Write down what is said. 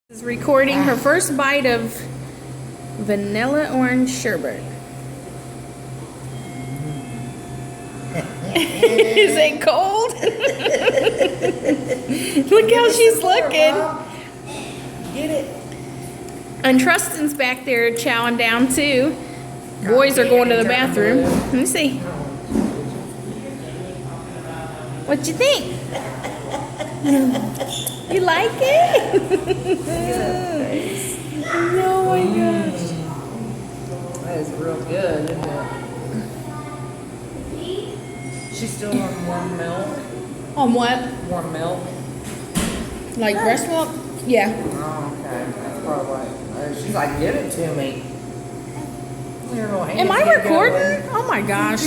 Is recording her first bite of vanilla orange sherbet. Is it cold? Look how she's looking. Get it. And Trustin's back there chowing down too. Boys are going to the bathroom. Let me see. What you think? You like it? Oh my gosh. That is real good, isn't it? She's still on warm milk. On what? Warm milk. Like breast milk? Yeah. Oh, okay. That's probably why. She's like, give it to me. Am I recording? Oh my gosh.